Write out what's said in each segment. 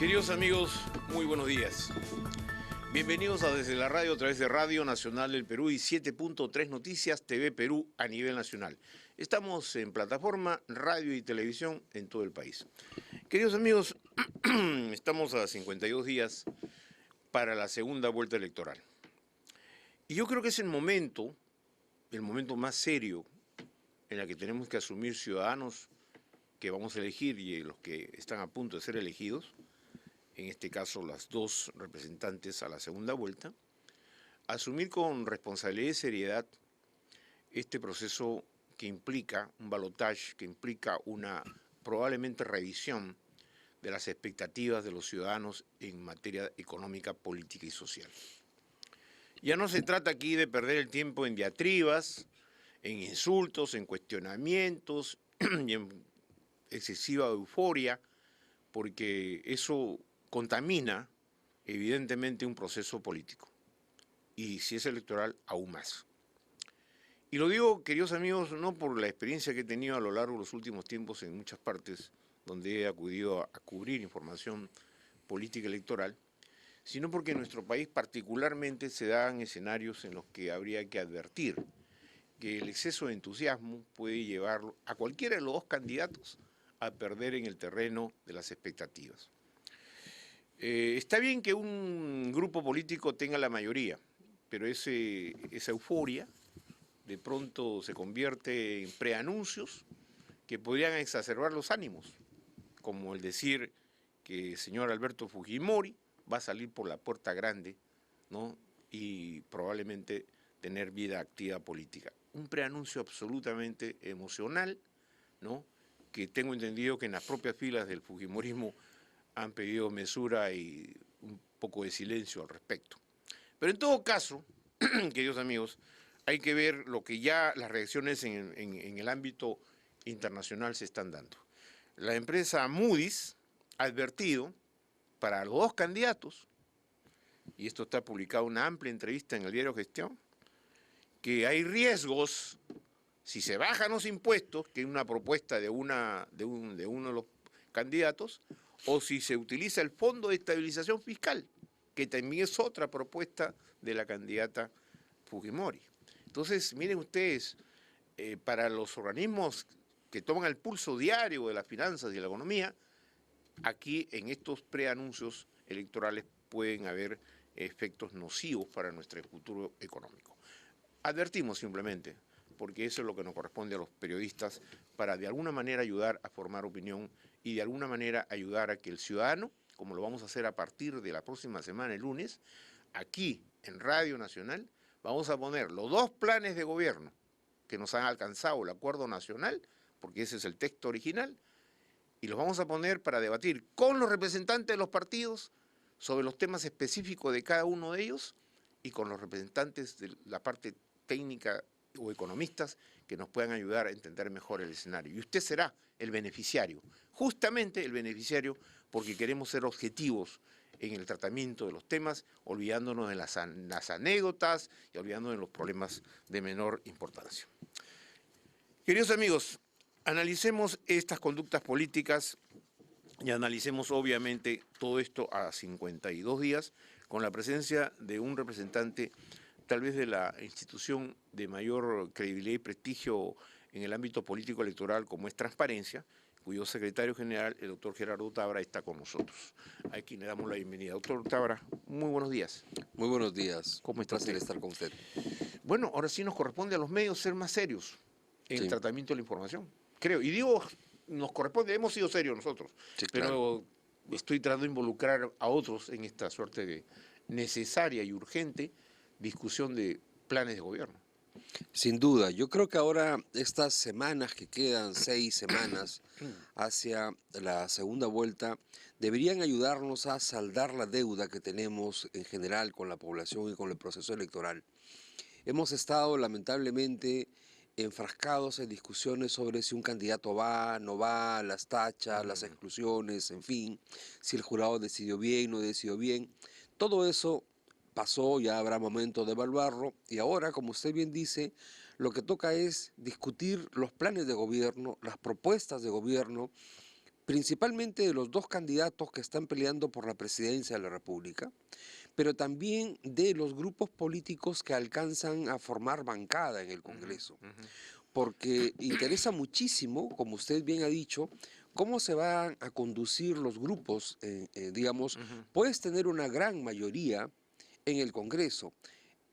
Queridos amigos, muy buenos días. Bienvenidos a Desde la Radio a través de Radio Nacional del Perú y 7.3 Noticias TV Perú a nivel nacional. Estamos en plataforma, radio y televisión en todo el país. Queridos amigos, estamos a 52 días para la segunda vuelta electoral. Y yo creo que es el momento más serio en el que tenemos que asumir ciudadanos que vamos a elegir y los que están a punto de ser elegidos, en este caso las dos representantes a la segunda vuelta, asumir con responsabilidad y seriedad este proceso que implica un balotaje, que implica una probablemente revisión de las expectativas de los ciudadanos en materia económica, política y social. Ya no se trata aquí de perder el tiempo en diatribas, en insultos, en cuestionamientos y en excesiva euforia, porque eso contamina evidentemente un proceso político y si es electoral aún más. Y lo digo, queridos amigos, no por la experiencia que he tenido a lo largo de los últimos tiempos en muchas partes donde he acudido a cubrir información política electoral, sino porque en nuestro país particularmente se dan escenarios en los que habría que advertir que el exceso de entusiasmo puede llevar a cualquiera de los dos candidatos a perder en el terreno de las expectativas. Está bien que un grupo político tenga la mayoría, pero esa euforia de pronto se convierte en preanuncios que podrían exacerbar los ánimos, como el decir que el señor Alberto Fujimori va a salir por la puerta grande, ¿no? Y probablemente tener vida activa política. Un preanuncio absolutamente emocional, ¿no? Que tengo entendido que en las propias filas del fujimorismo han pedido mesura y un poco de silencio al respecto. Pero en todo caso, queridos amigos, hay que ver lo que ya las reacciones en el ámbito internacional se están dando. La empresa Moody's ha advertido para los dos candidatos, y esto está publicado en una amplia entrevista en el diario Gestión, que hay riesgos, si se bajan los impuestos, que es una propuesta de uno de los candidatos, o si se utiliza el Fondo de Estabilización Fiscal, que también es otra propuesta de la candidata Fujimori. Entonces, miren ustedes, para los organismos que toman el pulso diario de las finanzas y de la economía, aquí en estos preanuncios electorales pueden haber efectos nocivos para nuestro futuro económico. Advertimos simplemente, porque eso es lo que nos corresponde a los periodistas, para de alguna manera ayudar a formar opinión y de alguna manera ayudar a que el ciudadano, como lo vamos a hacer a partir de la próxima semana, el lunes, aquí en Radio Nacional, vamos a poner los dos planes de gobierno que nos han alcanzado el Acuerdo Nacional, porque ese es el texto original, y los vamos a poner para debatir con los representantes de los partidos sobre los temas específicos de cada uno de ellos y con los representantes de la parte técnica o economistas que nos puedan ayudar a entender mejor el escenario. Y usted será el beneficiario, justamente el beneficiario, porque queremos ser objetivos en el tratamiento de los temas, olvidándonos de las anécdotas y olvidándonos de los problemas de menor importancia. Queridos amigos, analicemos estas conductas políticas y analicemos obviamente todo esto a 52 días con la presencia de un representante tal vez de la institución de mayor credibilidad y prestigio en el ámbito político electoral como es Transparencia, cuyo secretario general, el doctor Gerardo Tábara, está con nosotros. A quien le damos la bienvenida. Doctor Tábara, muy buenos días. Muy buenos días. ¿Cómo está usted? Un placer estar con usted. Bueno, ahora sí nos corresponde a los medios ser más serios en el tratamiento de la información, creo. Y digo, nos corresponde, hemos sido serios nosotros, Sí, pero estoy tratando de involucrar a otros en esta suerte de necesaria y urgente discusión de planes de gobierno. Sin duda, yo creo que ahora estas semanas que quedan, 6 semanas hacia la segunda vuelta, deberían ayudarnos a saldar la deuda que tenemos en general con la población y con el proceso electoral. Hemos estado lamentablemente enfrascados en discusiones sobre si un candidato va, no va, las tachas, las exclusiones, en fin, si el jurado decidió bien, no decidió bien. Todo eso pasó, ya habrá momento de evaluarlo y ahora, como usted bien dice, lo que toca es discutir los planes de gobierno, las propuestas de gobierno, principalmente de los dos candidatos que están peleando por la presidencia de la República, pero también de los grupos políticos que alcanzan a formar bancada en el Congreso, porque interesa muchísimo, como usted bien ha dicho, cómo se van a conducir los grupos, digamos, puedes tener una gran mayoría en el Congreso,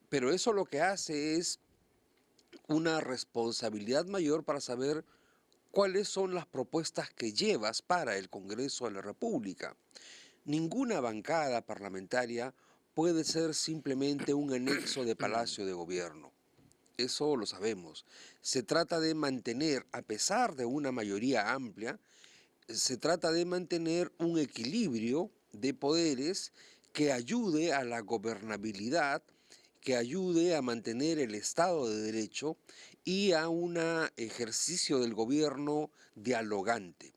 pero eso lo que hace es una responsabilidad mayor para saber cuáles son las propuestas que llevas para el Congreso de la República. Ninguna bancada parlamentaria puede ser simplemente un anexo de Palacio de Gobierno. Eso lo sabemos. Se trata de mantener, a pesar de una mayoría amplia, se trata de mantener un equilibrio de poderes que ayude a la gobernabilidad, que ayude a mantener el Estado de Derecho y a un ejercicio del gobierno dialogante.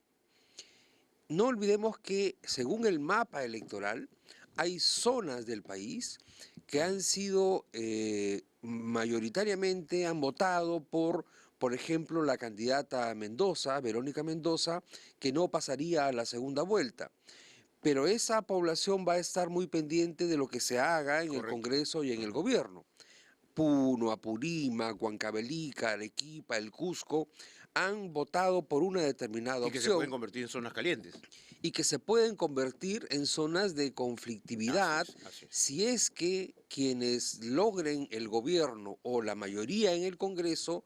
No olvidemos que, según el mapa electoral, hay zonas del país que han sido mayoritariamente, han votado por ejemplo, la candidata Mendoza, Verónica Mendoza, que no pasaría a la segunda vuelta. Pero esa población va a estar muy pendiente de lo que se haga en el Congreso y en el gobierno. Puno, Apurímac, Huancavelica, Arequipa, el Cusco, han votado por una determinada opción. Y que se pueden convertir en zonas calientes. Y que se pueden convertir en zonas de conflictividad así es. Si es que quienes logren el gobierno o la mayoría en el Congreso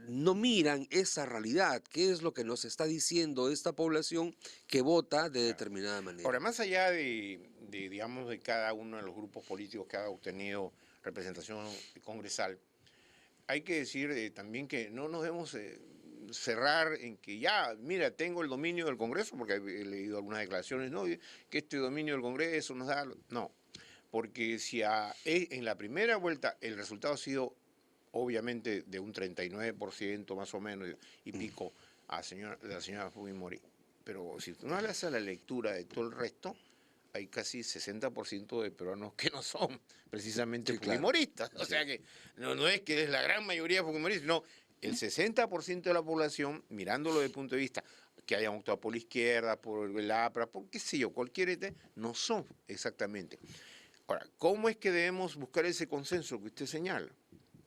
no miran esa realidad, qué es lo que nos está diciendo esta población que vota de determinada manera. Ahora, más allá digamos, de cada uno de los grupos políticos que ha obtenido representación congresal, hay que decir también que no nos debemos cerrar en que ya, mira, tengo el dominio del Congreso, porque he leído algunas declaraciones, no, que este dominio del Congreso nos da... No, porque si en la primera vuelta el resultado ha sido obviamente de un 39% más o menos y pico a la señora Fujimori, pero si uno le hace la lectura de todo el resto, hay casi 60% de peruanos que no son precisamente fujimoristas. O sea que no es que es la gran mayoría fujimoristas, sino el 60% de la población, mirándolo desde el punto de vista que hayan optado por la izquierda, por el APRA, por qué sé yo, cualquier no son exactamente. Ahora, ¿cómo es que debemos buscar ese consenso que usted señala?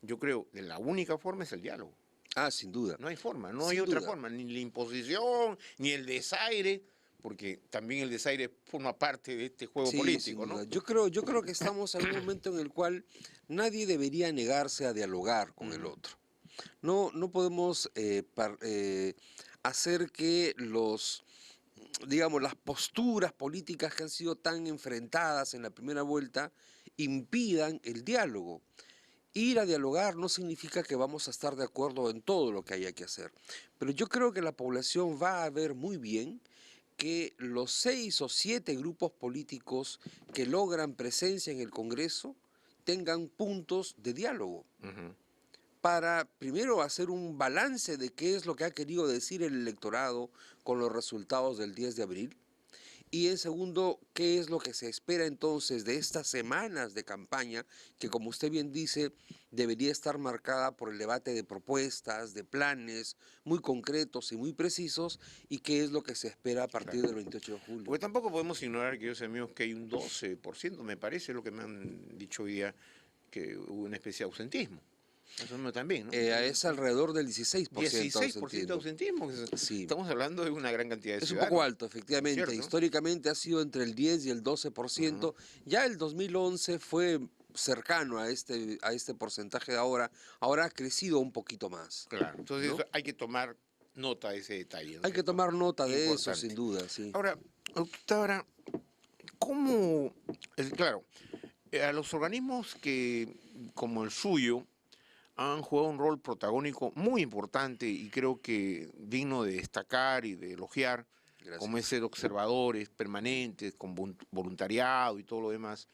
Yo creo que la única forma es el diálogo. Ah, sin duda. No hay forma, no hay otra forma, ni la imposición, ni el desaire, porque también el desaire forma parte de este juego político, ¿no? Yo creo que estamos en un momento en el cual nadie debería negarse a dialogar con el otro. No podemos hacer que digamos, las posturas políticas que han sido tan enfrentadas en la primera vuelta impidan el diálogo. Ir a dialogar no significa que vamos a estar de acuerdo en todo lo que haya que hacer, pero yo creo que la población va a ver muy bien que los 6 o 7 grupos políticos que logran presencia en el Congreso tengan puntos de diálogo para primero hacer un balance de qué es lo que ha querido decir el electorado con los resultados del 10 de abril y en segundo, qué es lo que se espera entonces de estas semanas de campaña que, como usted bien dice, debería estar marcada por el debate de propuestas, de planes muy concretos y muy precisos y qué es lo que se espera a partir del 28 de julio. Porque tampoco podemos ignorar, queridos amigos, que hay un 12%, me parece lo que me han dicho hoy día, que hubo una especie de ausentismo. Eso también, ¿no? Es alrededor del 16%. 16% de ausentismo. Sí. Estamos hablando de una gran cantidad de ciudadanos. Es un poco alto, efectivamente. ¿Cierto? Históricamente ha sido entre el 10 y el 12%. Ya el 2011 fue cercano a este porcentaje de ahora. Ahora ha crecido un poquito más. Claro, entonces ¿no? Hay que tomar nota de ese detalle, ¿no? Hay que tomar nota de eso, sin duda, sí. Ahora, doctora, ¿cómo? Claro, a los organismos que, como el suyo, han jugado un rol protagónico muy importante y creo que digno de destacar y de elogiar, como es ser observadores permanentes, con voluntariado y todo lo demás,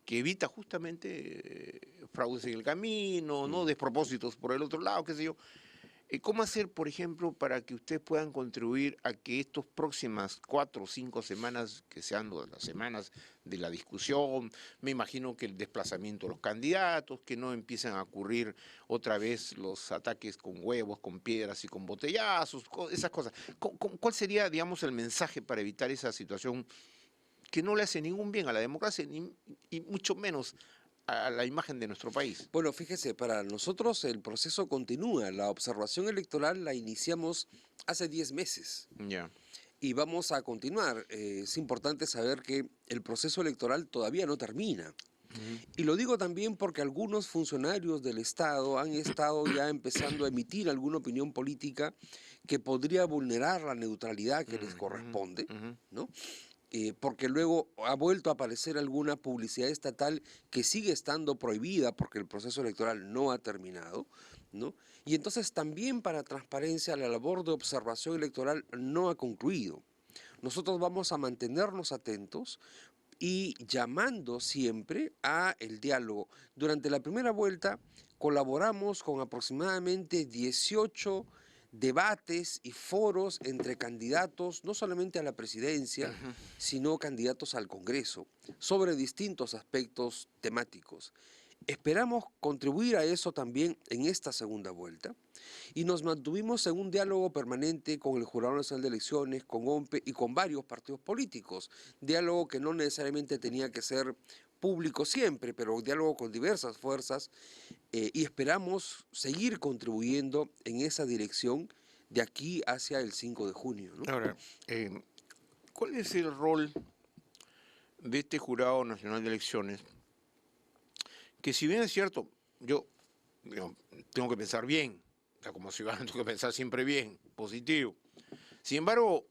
que evita justamente fraudes en el camino, ¿no? Despropósitos por el otro lado, qué sé yo. ¿Cómo hacer, por ejemplo, para que ustedes puedan contribuir a que estas próximas 4 o 5 semanas, que sean las semanas de la discusión, me imagino que el desplazamiento de los candidatos, que no empiecen a ocurrir otra vez los ataques con huevos, con piedras y con botellazos, esas cosas? ¿Cuál sería, digamos, el mensaje para evitar esa situación que no le hace ningún bien a la democracia y mucho menos a la imagen de nuestro país? Bueno, fíjese, para nosotros el proceso continúa. La observación electoral la iniciamos hace 10 meses Ya. y vamos a continuar. Es importante saber que el proceso electoral todavía no termina. Y lo digo también porque algunos funcionarios del Estado han estado ya empezando a emitir alguna opinión política que podría vulnerar la neutralidad que les corresponde, ¿no? Porque luego ha vuelto a aparecer alguna publicidad estatal que sigue estando prohibida porque el proceso electoral no ha terminado, ¿no? Y entonces también para transparencia la labor de observación electoral no ha concluido. Nosotros vamos a mantenernos atentos y llamando siempre a el diálogo. Durante la primera vuelta colaboramos con aproximadamente 18 debates y foros entre candidatos, no solamente a la presidencia, sino candidatos al Congreso, sobre distintos aspectos temáticos. Esperamos contribuir a eso también en esta segunda vuelta y nos mantuvimos en un diálogo permanente con el Jurado Nacional de Elecciones, con OMPE y con varios partidos políticos. Diálogo que no necesariamente tenía que ser público siempre, pero diálogo con diversas fuerzas y esperamos seguir contribuyendo en esa dirección de aquí hacia el 5 de junio, ¿no? Ahora, ¿cuál es el rol de este Jurado Nacional de Elecciones? Que si bien es cierto, yo tengo que pensar bien, o sea, como ciudadano tengo que pensar siempre bien, positivo. Sin embargo,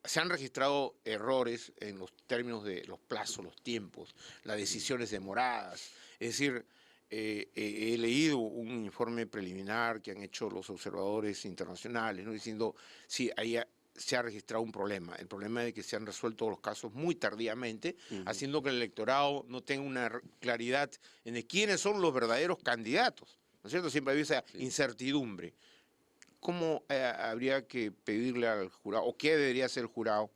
se han registrado errores en los términos de los plazos, los tiempos, las decisiones demoradas. Es decir, he leído un informe preliminar que han hecho los observadores internacionales, ¿no? Diciendo, sí, ahí se ha registrado un problema, el problema de que se han resuelto los casos muy tardíamente, haciendo que el electorado no tenga una claridad en de quiénes son los verdaderos candidatos, ¿no es cierto? Siempre hay esa incertidumbre. ¿Cómo habría que pedirle al jurado, o qué debería hacer el jurado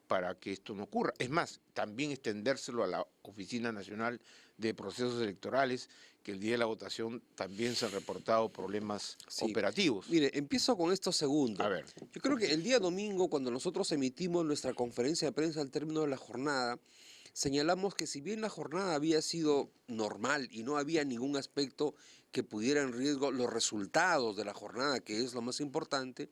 para que esto no ocurra? Es más, también extendérselo a la Oficina Nacional de Procesos Electorales, que el día de la votación también se han reportado problemas operativos. Mire, empiezo con esto segundo. A ver. Yo creo que el día domingo, cuando nosotros emitimos nuestra conferencia de prensa al término de la jornada, señalamos que si bien la jornada había sido normal y no había ningún aspecto que pudiera en riesgo los resultados de la jornada, que es lo más importante,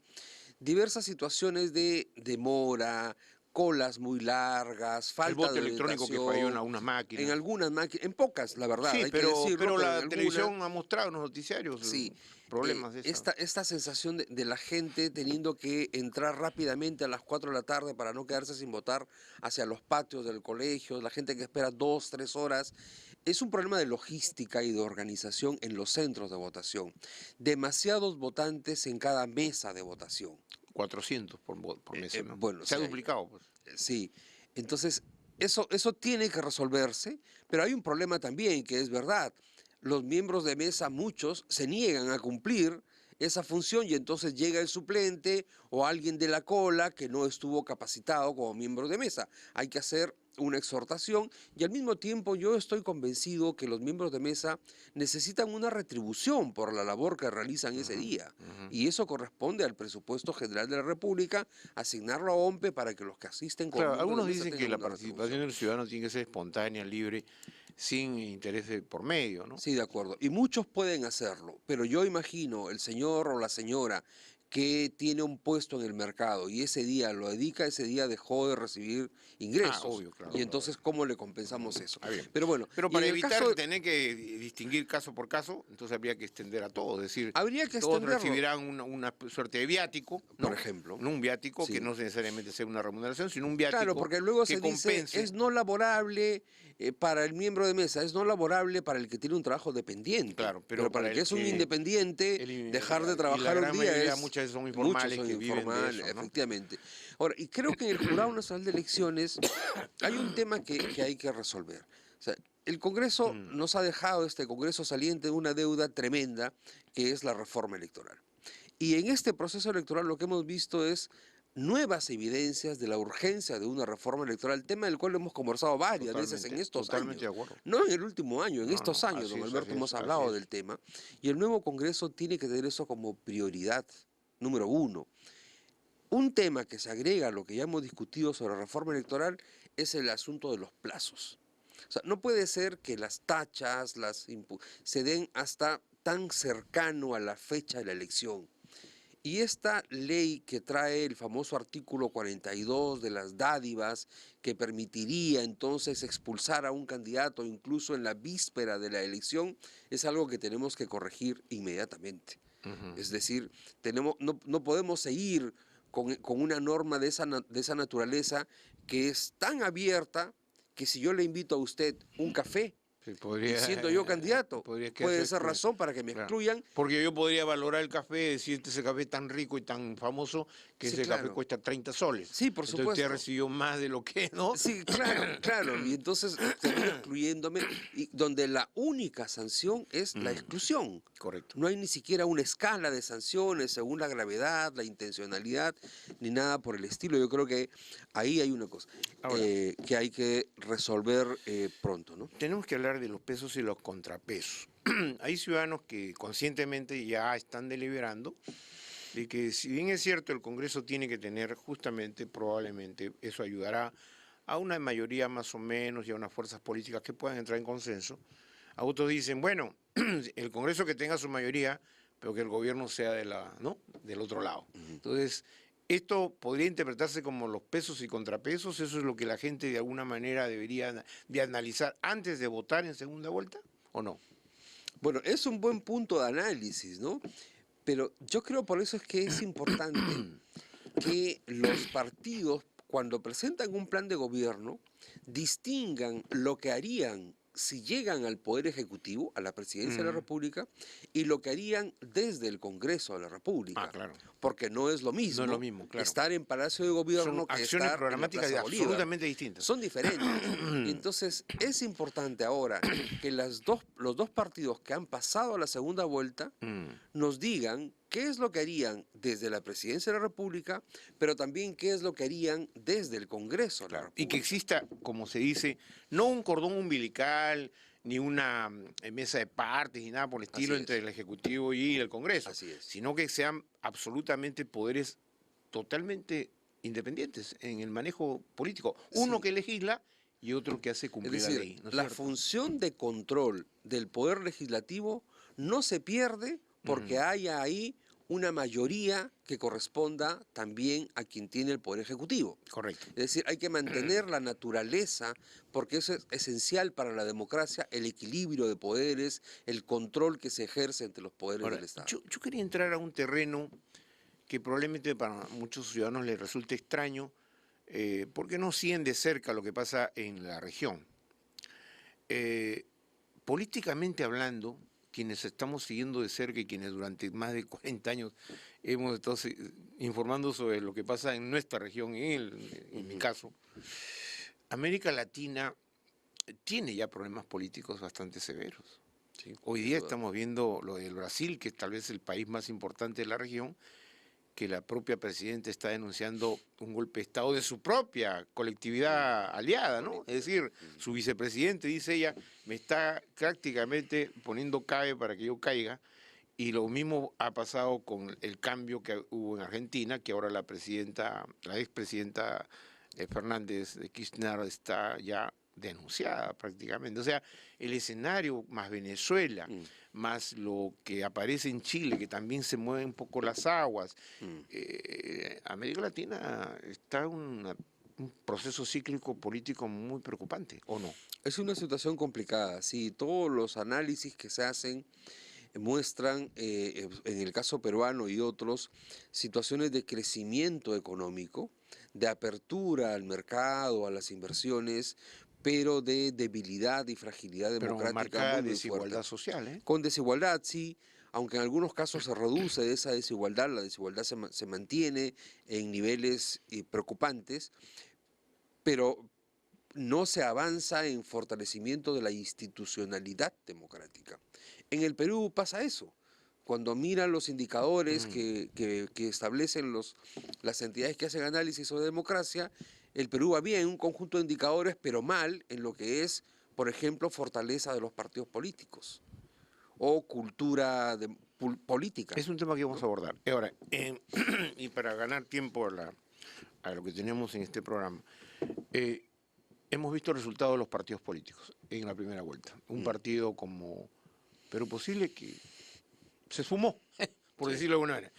diversas situaciones de demora, colas muy largas, falta el voto de electrónico que falló en algunas máquinas. En algunas máquinas, en pocas, la verdad. Sí, hay pero, que decirlo, pero la en televisión ha mostrado en los noticiarios problemas de eso. Esta sensación de la gente teniendo que entrar rápidamente a las 4 de la tarde para no quedarse sin votar hacia los patios del colegio, la gente que espera 2, 3 horas, es un problema de logística y de organización en los centros de votación. Demasiados votantes en cada mesa de votación. 400 por mesa, ¿no? Bueno, se ha duplicado, pues. Sí, entonces eso tiene que resolverse, pero hay un problema también, que es verdad. Los miembros de mesa, muchos, se niegan a cumplir esa función y entonces llega el suplente o alguien de la cola que no estuvo capacitado como miembro de mesa. Hay que hacer una exhortación y al mismo tiempo yo estoy convencido que los miembros de mesa necesitan una retribución por la labor que realizan ese día y eso corresponde al presupuesto general de la República, asignarlo a OMPE para que los que asisten con algunos dicen que la participación del ciudadano tiene que ser espontánea, libre, sin interés por medio, ¿no? Sí, de acuerdo. Y muchos pueden hacerlo, pero yo imagino el señor o la señora que tiene un puesto en el mercado y ese día lo dedica, ese día dejó de recibir ingresos. Obvio, claro. Y entonces, ¿cómo le compensamos eso? Pero bueno, para evitar tener que distinguir caso por caso, entonces habría que extender a todos. Es decir, todos recibirán una suerte de viático, ¿no? Por ejemplo. No un viático que no necesariamente sea una remuneración, sino un viático. Claro, porque luego que se dice, es no laborable para el miembro de mesa, es no laborable para el que tiene un trabajo dependiente. Claro, pero para el que es un independiente, dejar de trabajar un día es... Muchas son informales que viven de eso, ¿no? Efectivamente. Ahora, y creo que en el Jurado Nacional de Elecciones hay un tema que hay que resolver. sea, el Congreso nos ha dejado, este Congreso saliente, una deuda tremenda, que es la reforma electoral. Y en este proceso electoral lo que hemos visto es nuevas evidencias de la urgencia de una reforma electoral, tema del cual hemos conversado varias veces en estos Totalmente años. de acuerdo. No en el último año, en No, estos no, años, don Alberto, hemos así hablado es. del tema. Y el nuevo Congreso tiene que tener eso como prioridad número uno. Un tema que se agrega a lo que ya hemos discutido sobre reforma electoral es el asunto de los plazos. O sea, no puede ser que las tachas se den hasta tan cercano a la fecha de la elección. Y esta ley que trae el famoso artículo 42 de las dádivas, que permitiría entonces expulsar a un candidato incluso en la víspera de la elección, es algo que tenemos que corregir inmediatamente. Es decir, no podemos seguir con una norma de esa naturaleza que es tan abierta que si yo le invito a usted un café, Sí, y siendo yo candidato, podría quedarse puede ser excluido. razón para que me Claro. excluyan. Porque yo podría valorar el café, decir ese café es tan rico y tan famoso que Sí, ese café claro. cuesta 30 soles. Sí, por Entonces usted supuesto. recibió más de lo que, ¿no? Sí, claro, claro. Y entonces termino excluyéndome, y donde la única sanción es la exclusión. Correcto. No hay ni siquiera una escala de sanciones según la gravedad, la intencionalidad, ni nada por el estilo. Yo creo que ahí hay una cosa Ahora, que hay que resolver pronto, ¿no? tenemos que hablar de los pesos y los contrapesos. Hay ciudadanos que conscientemente ya están deliberando de que si bien es cierto el Congreso tiene que tener justamente, probablemente, eso ayudará a una mayoría más o menos y a unas fuerzas políticas que puedan entrar en consenso. A otros dicen, bueno, el Congreso que tenga su mayoría, pero que el gobierno sea ¿no? del otro lado. Entonces, esto podría interpretarse como los pesos y contrapesos, eso es lo que la gente de alguna manera debería de analizar antes de votar en segunda vuelta, ¿o no? Bueno, es un buen punto de análisis, ¿no? Pero yo creo por eso es que es importante que los partidos, cuando presentan un plan de gobierno, distingan lo que harían si llegan al Poder Ejecutivo, a la Presidencia de la República, y lo que harían desde el Congreso de la República. Ah, claro. Porque no es lo mismo, No es lo mismo, claro. estar en Palacio de Gobierno Son que acciones estar en la programáticas Plaza Bolívar. absolutamente distintas. Son diferentes. Y entonces es importante ahora que los dos partidos que han pasado a la segunda vuelta nos digan qué es lo que harían desde la Presidencia de la República, pero también qué es lo que harían desde el Congreso de la República. Y que exista, como se dice, no un cordón umbilical, ni una mesa de partes, ni nada por el estilo entre el Ejecutivo y el Congreso, Así es. sino que sean absolutamente poderes totalmente independientes en el manejo político. Uno que legisla y otro que hace cumplir Es decir, la ley. ¿no es la cierto? función de control del Poder Legislativo no se pierde porque haya ahí una mayoría que corresponda también a quien tiene el Poder Ejecutivo. Correcto. Es decir, hay que mantener la naturaleza, porque eso es esencial para la democracia, el equilibrio de poderes, el control que se ejerce entre los poderes Ahora, del Estado. yo quería entrar a un terreno que probablemente para muchos ciudadanos les resulte extraño, porque no siguen de cerca lo que pasa en la región. Políticamente hablando, quienes estamos siguiendo de cerca y quienes durante más de 40 años hemos estado informando sobre lo que pasa en nuestra región, en mi caso, América Latina tiene ya problemas políticos bastante severos. Sí, Hoy sin día duda. estamos viendo lo del Brasil, que es tal vez el país más importante de la región, que la propia presidenta está denunciando un golpe de Estado de su propia colectividad aliada, ¿no? Es decir, su vicepresidente, dice ella, me está prácticamente poniendo cabe para que yo caiga, y lo mismo ha pasado con el cambio que hubo en Argentina, que ahora la expresidenta Fernández de Kirchner está ya denunciada prácticamente. O sea, el escenario más Venezuela, más lo que aparece en Chile, que también se mueven un poco las aguas. América Latina está en un proceso cíclico político muy preocupante, ¿o no? Es una situación complicada, sí, todos los análisis que se hacen muestran, en el caso peruano y otros, situaciones de crecimiento económico, de apertura al mercado, a las inversiones, pero de debilidad y fragilidad Pero democrática marcada muy desigualdad fuerte. social, ¿eh? Con desigualdad, sí, aunque en algunos casos se reduce esa desigualdad, la desigualdad se mantiene en niveles preocupantes, pero no se avanza en fortalecimiento de la institucionalidad democrática. En el Perú pasa eso. Cuando miran los indicadores que establecen las entidades que hacen análisis sobre democracia, el Perú va bien en un conjunto de indicadores, pero mal en lo que es, por ejemplo, fortaleza de los partidos políticos o cultura política. Es un tema que vamos a abordar. Ahora, y para ganar tiempo a lo que tenemos en este programa, hemos visto el resultado de los partidos políticos en la primera vuelta. Un partido como Perú Posible que se esfumó, por decirlo de alguna manera.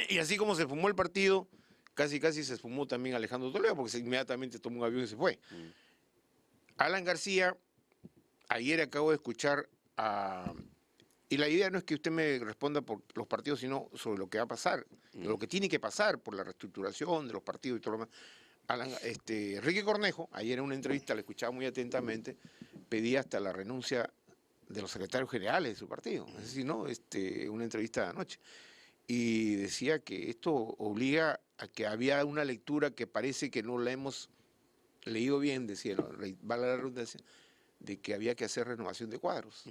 Y así como se esfumó el partido, casi se esfumó también Alejandro Toledo, porque inmediatamente tomó un avión y se fue. Alan García, ayer acabo de escuchar a... Y la idea no es que usted me responda por los partidos, sino sobre lo que va a pasar, lo que tiene que pasar por la reestructuración de los partidos y todo lo demás. Enrique Cornejo, ayer en una entrevista, le escuchaba muy atentamente, pedía hasta la renuncia de los secretarios generales de su partido, es decir, ¿no? Una entrevista de anoche. Y decía que esto obliga a que había una lectura que parece que no la hemos leído bien, decía, ¿no? Va la redundancia, de que había que hacer renovación de cuadros.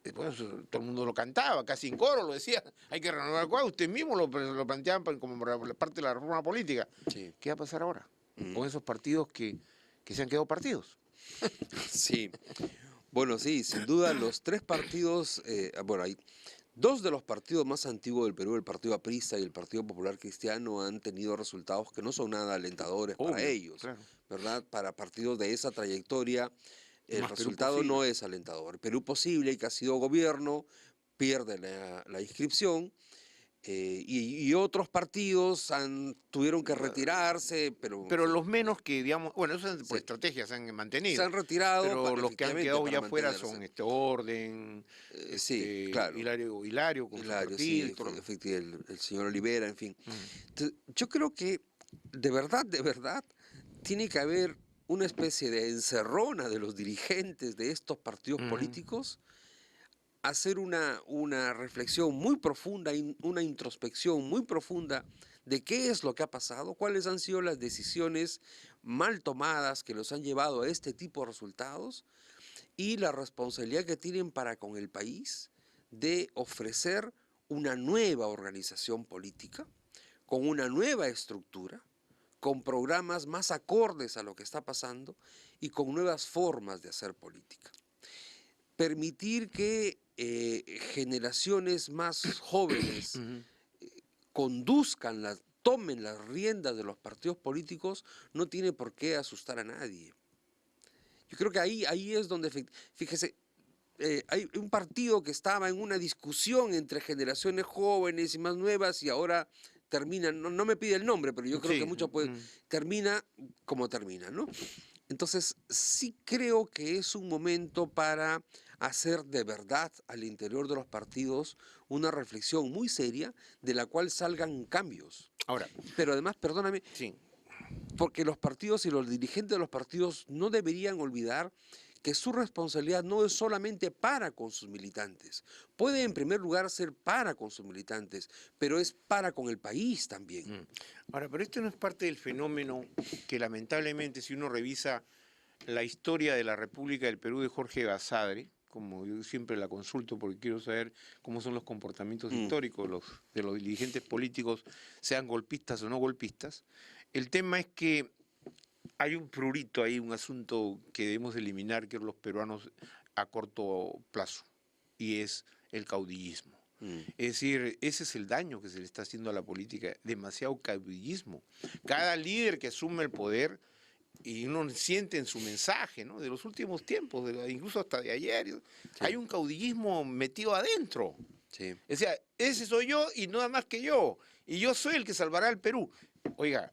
Después todo el mundo lo cantaba, casi en coro lo decía, hay que renovar cuadros, usted mismo lo planteaba como parte de la reforma política. Sí. ¿Qué va a pasar ahora con esos partidos que se han quedado partidos? Sí, bueno, sí, sin duda los tres partidos, bueno, hay dos de los partidos más antiguos del Perú, el Partido Aprista y el Partido Popular Cristiano, han tenido resultados que no son nada alentadores para ellos, claro. ¿verdad? Para partidos de esa trayectoria, el Más Perú resultado Posible. no es alentador. Perú Posible, que ha sido gobierno, pierde la inscripción. Y otros partidos tuvieron que retirarse, Pero los menos que, digamos, bueno, eso por estrategia se han mantenido. se han retirado, pero los que han quedado ya fuera mantenerse. son Orden, sí, claro. Hilario con Hilario, su partido, sí, y todo lo demás. el señor Olivera, en fin. Entonces, yo creo que de verdad, tiene que haber una especie de encerrona de los dirigentes de estos partidos políticos, hacer una reflexión muy profunda, una introspección muy profunda de qué es lo que ha pasado, cuáles han sido las decisiones mal tomadas que los han llevado a este tipo de resultados y la responsabilidad que tienen para con el país de ofrecer una nueva organización política, con una nueva estructura, con programas más acordes a lo que está pasando y con nuevas formas de hacer política. Permitir que generaciones más jóvenes tomen las riendas de los partidos políticos no tiene por qué asustar a nadie. Yo creo que ahí es donde, fíjese, hay un partido que estaba en una discusión entre generaciones jóvenes y más nuevas y ahora termina, no me pide el nombre, pero yo creo que mucho termina como termina, ¿no? Entonces, sí creo que es un momento para hacer de verdad al interior de los partidos una reflexión muy seria de la cual salgan cambios. Ahora, pero además, perdóname, sí. Porque los partidos y los dirigentes de los partidos no deberían olvidar que su responsabilidad no es solamente para con sus militantes. Puede en primer lugar ser para con sus militantes, pero es para con el país también. Ahora, pero esto no es parte del fenómeno que lamentablemente si uno revisa la historia de la República del Perú de Jorge Basadre, como yo siempre la consulto porque quiero saber cómo son los comportamientos históricos de los dirigentes políticos, sean golpistas o no golpistas, el tema es que hay un prurito ahí, un asunto que debemos eliminar, que los peruanos a corto plazo, y es el caudillismo. Es decir, ese es el daño que se le está haciendo a la política, demasiado caudillismo. Cada líder que asume el poder, y uno siente en su mensaje, ¿no?, de los últimos tiempos, incluso hasta de ayer, hay un caudillismo metido adentro. Sí. O sea, ese soy yo y nada más que yo, y yo soy el que salvará al Perú. Oiga,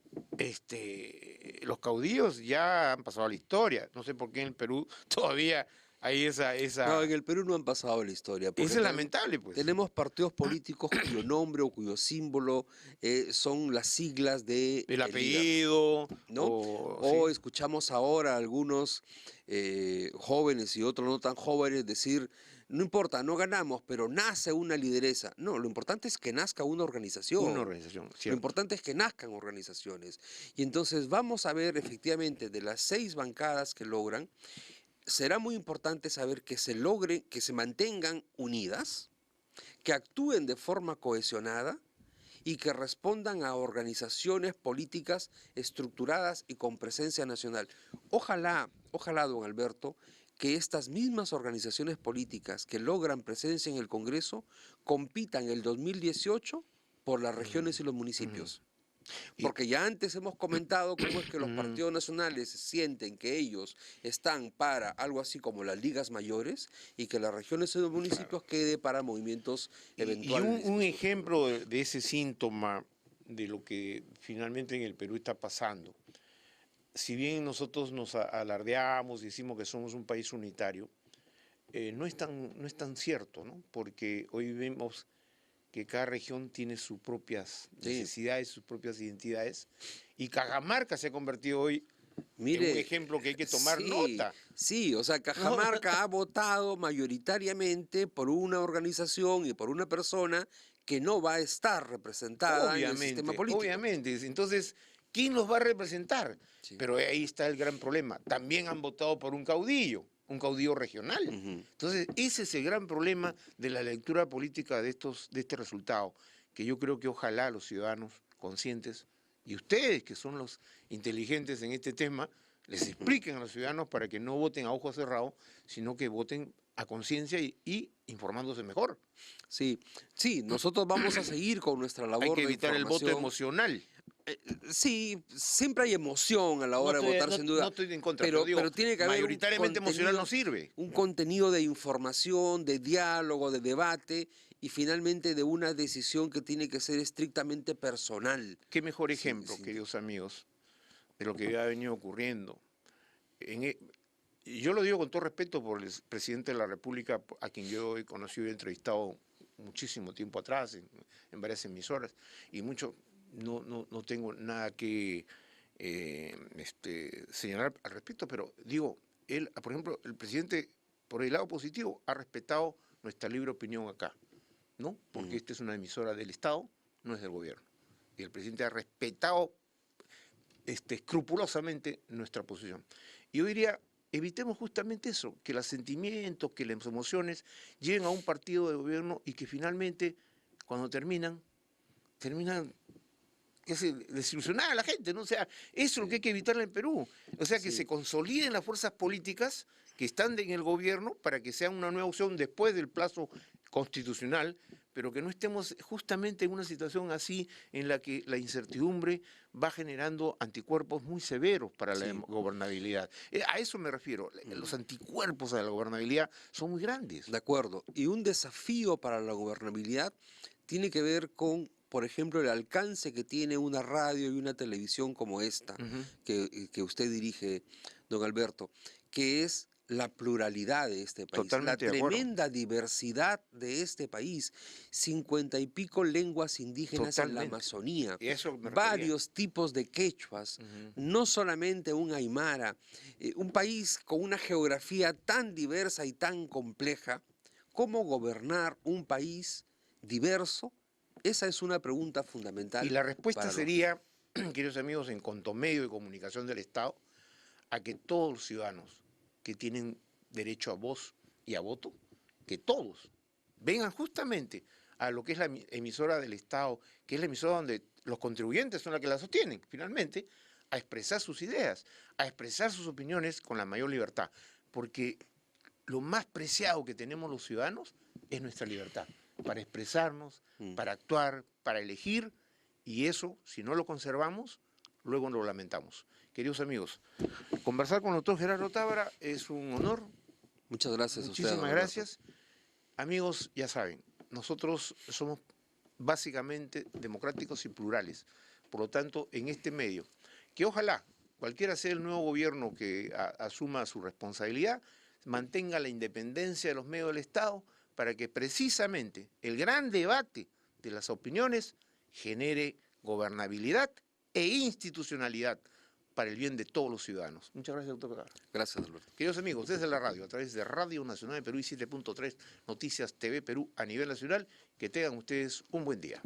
los caudillos ya han pasado a la historia. No sé por qué en el Perú todavía hay No, en el Perú no han pasado la historia, porque eso es lamentable, pues. tenemos partidos políticos cuyo nombre o cuyo símbolo son las siglas de El el líder, apellido, ¿no? o O sí. escuchamos ahora a algunos jóvenes y otros no tan jóvenes decir, no importa, no ganamos, pero nace una lideresa. No, lo importante es que nazca una Una organización. organización, Lo cierto. importante es que nazcan organizaciones. Y entonces vamos a ver efectivamente de las 6 bancadas que logran, será muy importante saber que se logre, que se mantengan unidas, que actúen de forma cohesionada y que respondan a organizaciones políticas estructuradas y con presencia nacional. Ojalá, don Alberto, que estas mismas organizaciones políticas que logran presencia en el Congreso compitan el 2018 por las Ujú, regiones y los ujú. municipios. Y- Porque ya antes hemos comentado cómo es que los ujú, partidos nacionales sienten que ellos están para algo así como las ligas mayores y que las regiones y los claro. municipios quede para movimientos Y eventuales un distintos. ejemplo de ese síntoma de lo que finalmente en el Perú está pasando. Si bien nosotros nos alardeamos y decimos que somos un país unitario, no es tan cierto, ¿no? Porque hoy vemos que cada región tiene sus propias Sí. necesidades, sus propias identidades, y Cajamarca se ha convertido hoy en un Mire, ejemplo que hay que tomar sí, nota. sí, o sea, ¿No? Cajamarca ha votado mayoritariamente por una organización y por una persona que no va a estar representada en el sistema Obviamente, político. obviamente. Entonces, ¿quién los va a representar? Sí. Pero ahí está el gran problema. También han votado por un caudillo regional. Ujú. Entonces, ese es el gran problema de la lectura política de este resultado, que yo creo que ojalá los ciudadanos conscientes y ustedes, que son los inteligentes en este tema, les Ujú. expliquen a los ciudadanos para que no voten a ojos cerrados, sino que voten a conciencia y informándose mejor. Sí, sí, nosotros vamos a seguir con nuestra Hay que labor de evitar el voto información. emocional. Sí, siempre hay emoción a la hora de votar, sin No duda, estoy en contra, pero digo, pero tiene que haber mayoritariamente emocional no sirve. un contenido de información, de diálogo, de debate y finalmente de una decisión que tiene que ser estrictamente personal. ¿Qué mejor Sí, ejemplo, sí, queridos amigos, de lo que ha venido ocurriendo? En e- y yo lo digo con todo respeto por el presidente de la República, a quien yo he conocido y he entrevistado muchísimo tiempo atrás, en varias emisoras, y mucho, no tengo nada que señalar al respecto, pero digo, él, por ejemplo, el presidente, por el lado positivo, ha respetado nuestra libre opinión acá, ¿no? Porque ujú, esta es una emisora del Estado, no es del gobierno. Y el presidente ha respetado escrupulosamente nuestra posición. Y yo diría, evitemos justamente eso, que los sentimientos, que las emociones lleguen a un partido de gobierno y que finalmente, cuando terminan que se desilusionar a la gente, ¿no? O sea, eso es lo que hay sí, que evitar en el Perú. O sea, que se sí. consoliden las fuerzas políticas que están en el gobierno para que sea una nueva opción después del plazo constitucional, pero que no estemos justamente en una situación así en la que la incertidumbre va generando anticuerpos muy severos para la Sí, gobernabilidad. A eso me refiero. Los ujú, anticuerpos a la gobernabilidad son muy grandes. de acuerdo. Y un desafío para la gobernabilidad tiene que ver con, por ejemplo, el alcance que tiene una radio y una televisión como esta, Ujú. que usted dirige, don Alberto, que es la pluralidad de este país, la Totalmente de acuerdo. tremenda diversidad de este país, 50 y pico lenguas indígenas en la Totalmente. Amazonía, Y a eso me refería. varios tipos de quechuas, Ujú. no solamente un aymara, un país con una geografía tan diversa y tan compleja. ¿Cómo gobernar un país diverso? Esa es una pregunta Y fundamental la respuesta para los... sería, queridos amigos, en cuanto medio de comunicación del Estado, a que todos los ciudadanos que tienen derecho a voz y a voto, que todos vengan justamente a lo que es la emisora del Estado, que es la emisora donde los contribuyentes son los que la sostienen, finalmente, a expresar sus ideas, a expresar sus opiniones con la mayor libertad. Porque lo más preciado que tenemos los ciudadanos es nuestra libertad, para expresarnos, Mm. para actuar, para elegir, y eso, si no lo conservamos, luego lo lamentamos. Queridos amigos, conversar con el doctor Gerardo Tábara es un honor. Muchas gracias a usted, don Muchísimas Alberto. gracias. Amigos, ya saben, nosotros somos básicamente democráticos y plurales. Por lo tanto, en este medio, que ojalá cualquiera sea el nuevo gobierno que asuma su responsabilidad, mantenga la independencia de los medios del Estado para que precisamente el gran debate de las opiniones genere gobernabilidad e institucionalidad para el bien de todos los ciudadanos. Muchas gracias, doctor Carrara. Gracias, Alberto. Queridos amigos, desde la radio, a través de Radio Nacional de Perú y 7.3 Noticias TV Perú a nivel nacional, que tengan ustedes un buen día.